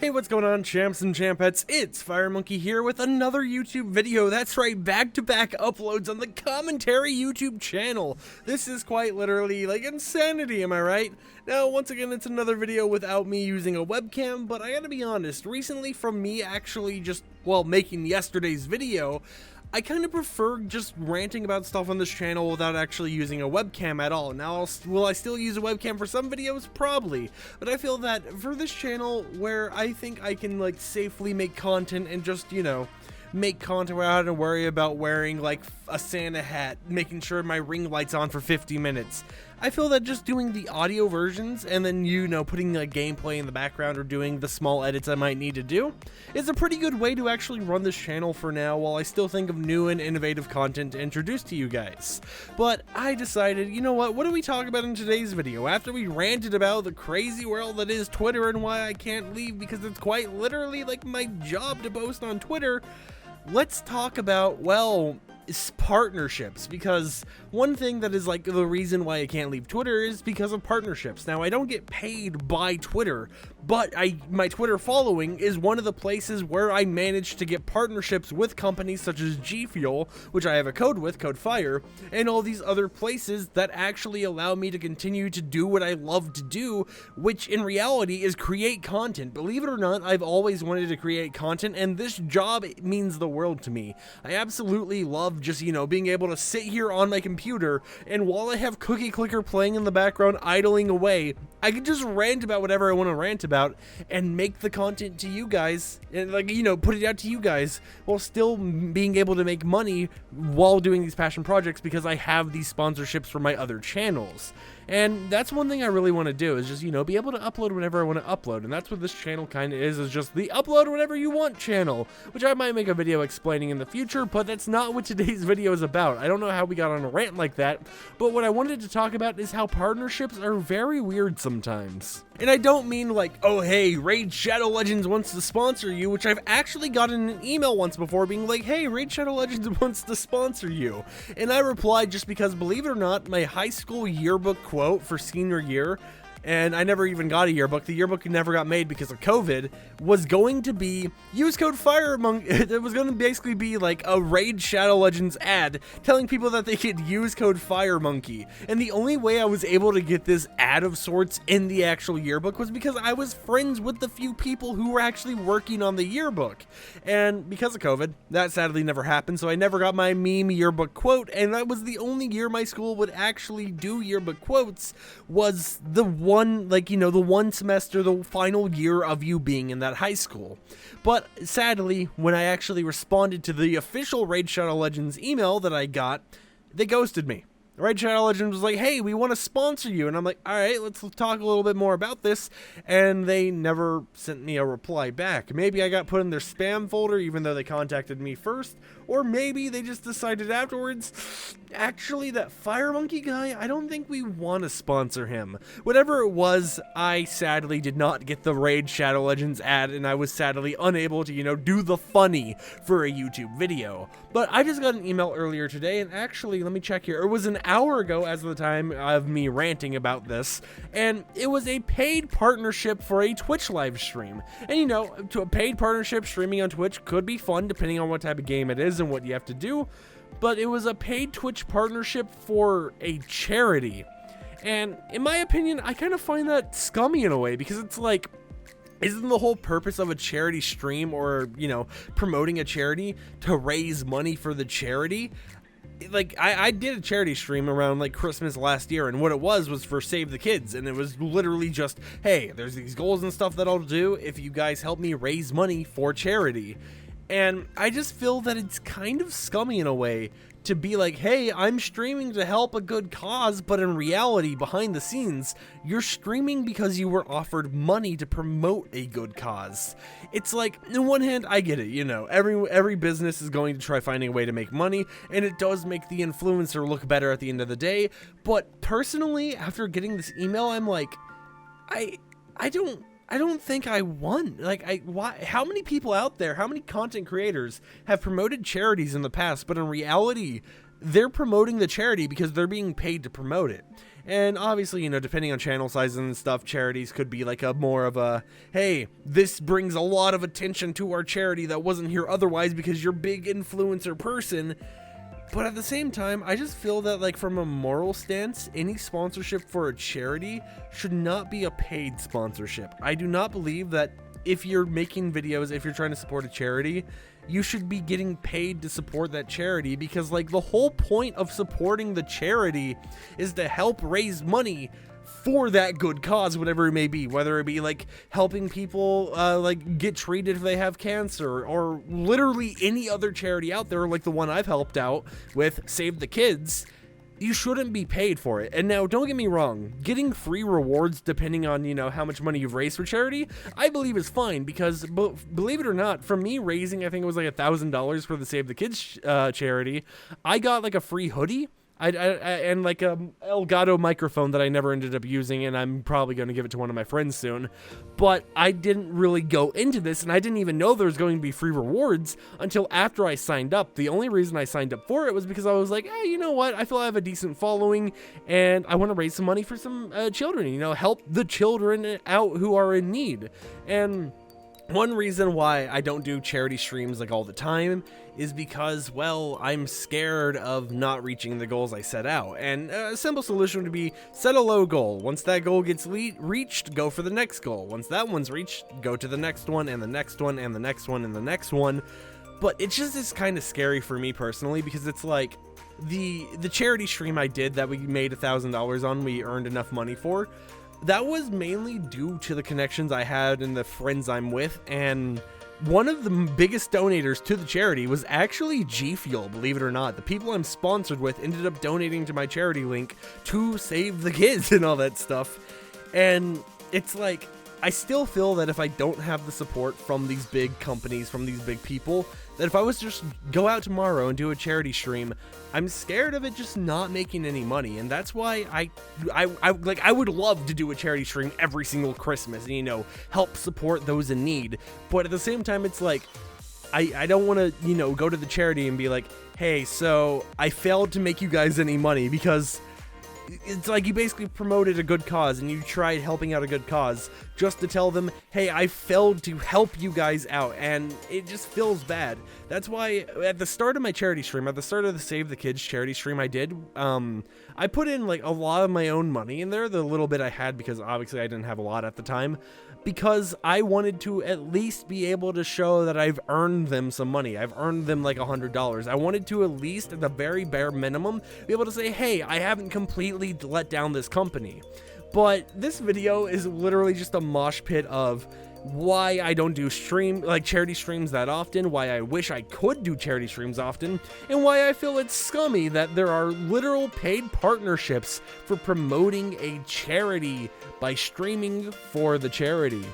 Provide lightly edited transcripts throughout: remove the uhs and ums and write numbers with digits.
Hey, what's going on, champs and champettes? It's FireMonkey here with another YouTube video. That's right, back-to-back uploads on the Commentary YouTube channel. This is quite literally like insanity, am I right? Now, once again, it's another video without me using a webcam, but I gotta be honest, recently from me actually just, making yesterday's video, I kind of prefer just ranting about stuff on this channel without actually using a webcam at all. Now, will I still use a webcam for some videos? Probably. But I feel that for this channel, where I think I can, like, safely make content and just, make content without having to worry about wearing, like, a Santa hat, making sure my ring light's on for 50 minutes. I feel that just doing the audio versions and then, putting like gameplay in the background or doing the small edits I might need to do is a pretty good way to actually run this channel for now while I still think of new and innovative content to introduce to you guys. But I decided, you know what do we talk about in today's video? After we ranted about the crazy world that is Twitter and why I can't leave because it's quite literally like my job to post on Twitter, let's talk about, partnerships, because one thing that is like the reason why I can't leave Twitter is because of partnerships. Now, I don't get paid by Twitter, but my Twitter following is one of the places where I managed to get partnerships with companies such as G Fuel, which I have a code with, code FIRE, and all these other places that actually allow me to continue to do what I love to do, which in reality is create content. Believe it or not, I've always wanted to create content, and this job means the world to me. I absolutely love just, being able to sit here on my computer, and while I have Cookie Clicker playing in the background, idling away, I can just rant about whatever I want to rant about and make the content to you guys, and put it out to you guys while still being able to make money while doing these passion projects because I have these sponsorships for my other channels. And that's one thing I really want to do is just, be able to upload whenever I want to upload. And that's what this channel kind of is just the upload whenever you want channel, which I might make a video explaining in the future, but that's not what today's video is about. I don't know how we got on a rant like that, but what I wanted to talk about is how partnerships are very weird sometimes. And I don't mean like, oh hey, Raid Shadow Legends wants to sponsor you, which I've actually gotten an email once before being like, hey, Raid Shadow Legends wants to sponsor you. And I replied just because, believe it or not, my high school yearbook quote for senior year, and I never even got a yearbook, the yearbook never got made because of COVID, was going to be, use code FireMonkey. It was going to basically be like a Raid Shadow Legends ad telling people that they could use code FireMonkey. And the only way I was able to get this ad of sorts in the actual yearbook was because I was friends with the few people who were actually working on the yearbook. And because of COVID, that sadly never happened, so I never got my meme yearbook quote, and that was the only year my school would actually do yearbook quotes, was the one semester, the final year of you being in that high school. But sadly, when I actually responded to the official Raid Shadow Legends email that I got, they ghosted me. Raid Shadow Legends was like, hey, we want to sponsor you. And I'm like, all right, let's talk a little bit more about this. And they never sent me a reply back. Maybe I got put in their spam folder, even though they contacted me first. Or maybe they just decided afterwards, actually, that FireMonkey guy, I don't think we want to sponsor him. Whatever it was, I sadly did not get the Raid Shadow Legends ad, and I was sadly unable to, do the funny for a YouTube video. But I just got an email earlier today, and actually, let me check here. It was an hour ago as of the time of me ranting about this, and it was a paid partnership for a Twitch live stream. And to a paid partnership streaming on Twitch could be fun depending on what type of game it is and what you have to do, but it was a paid Twitch partnership for a charity. And in my opinion, I kind of find that scummy in a way, because it's like, isn't the whole purpose of a charity stream or, promoting a charity to raise money for the charity? Like, I did a charity stream around like Christmas last year, and what it was for Save the Kids, and it was literally just, hey, there's these goals and stuff that I'll do if you guys help me raise money for charity. And I just feel that it's kind of scummy in a way to be like, hey, I'm streaming to help a good cause, but in reality, behind the scenes, you're streaming because you were offered money to promote a good cause. It's like, on one hand, I get it, every business is going to try finding a way to make money, and it does make the influencer look better at the end of the day, but personally, after getting this email, I'm like, I don't think I won. Like, how many people out there, how many content creators have promoted charities in the past, but in reality, they're promoting the charity because they're being paid to promote it. And obviously, you know, depending on channel sizes and stuff, charities could be like a more of a, hey, this brings a lot of attention to our charity that wasn't here otherwise because you're a big influencer person. But at the same time, I just feel that, like, from a moral stance, any sponsorship for a charity should not be a paid sponsorship. I do not believe that if you're making videos, if you're trying to support a charity, you should be getting paid to support that charity, because, like, the whole point of supporting the charity is to help raise money for that good cause, whatever it may be, whether it be like helping people like get treated if they have cancer, or literally any other charity out there, like the one I've helped out with, Save the Kids. You shouldn't be paid for it. And now, don't get me wrong, getting free rewards depending on, you know, how much money you've raised for charity, I believe is fine, because believe it or not, from me raising, I think it was like $1,000 for the Save the Kids charity, I got like a free hoodie. And like a Elgato microphone that I never ended up using, and I'm probably going to give it to one of my friends soon. But I didn't really go into this, and I didn't even know there was going to be free rewards until after I signed up. The only reason I signed up for it was because I was like, hey, you know what? I feel I have a decent following, and I want to raise some money for some children, you know, help the children out who are in need. And one reason why I don't do charity streams like all the time is because, well, I'm scared of not reaching the goals I set out. And a simple solution would be set a low goal. Once that goal gets reached, go for the next goal. Once that one's reached, go to the next one, and the next one, and the next one, and the next one. But it just is kind of scary for me personally, because it's like the charity stream I did that we made $1,000 on, we earned enough money for. That was mainly due to the connections I had and the friends I'm with, and one of the biggest donators to the charity was actually G Fuel, believe it or not. The people I'm sponsored with ended up donating to my charity link to save the kids and all that stuff. And it's like, I still feel that if I don't have the support from these big companies, from these big people, that if I was to just go out tomorrow and do a charity stream, I'm scared of it just not making any money. And that's why I would love to do a charity stream every single Christmas and, you know, help support those in need. But at the same time, it's like, I don't want to, you know, go to the charity and be like, hey, so I failed to make you guys any money, because it's like you basically promoted a good cause and you tried helping out a good cause just to tell them, hey, I failed to help you guys out, and it just feels bad. That's why at the start of my charity stream, at the start of the Save the Kids charity stream I did, I put in like a lot of my own money in there, the little bit I had, because obviously I didn't have a lot at the time, because I wanted to at least be able to show that I've earned them some money. I've earned them like $100. I wanted to at least, at the very bare minimum, be able to say, hey, I haven't completely let down this company. But this video is literally just a mosh pit of why I don't do charity streams that often, why I wish I could do charity streams often, and why I feel it's scummy that there are literal paid partnerships for promoting a charity by streaming for the charity.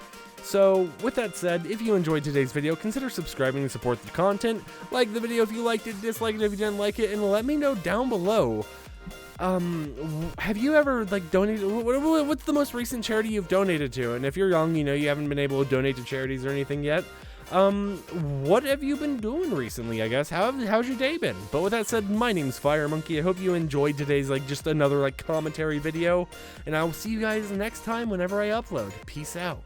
So with that said, if you enjoyed today's video, consider subscribing to support the content, like the video if you liked it, dislike it if you didn't like it, and let me know down below, have you ever like donated? What's the most recent charity you've donated to? And if you're young, you know, you haven't been able to donate to charities or anything yet, what have you been doing recently, I guess? How's your day been? But with that said, my name's FireMonkey. I hope you enjoyed today's like just another like commentary video, and I will see you guys next time whenever I upload. Peace out.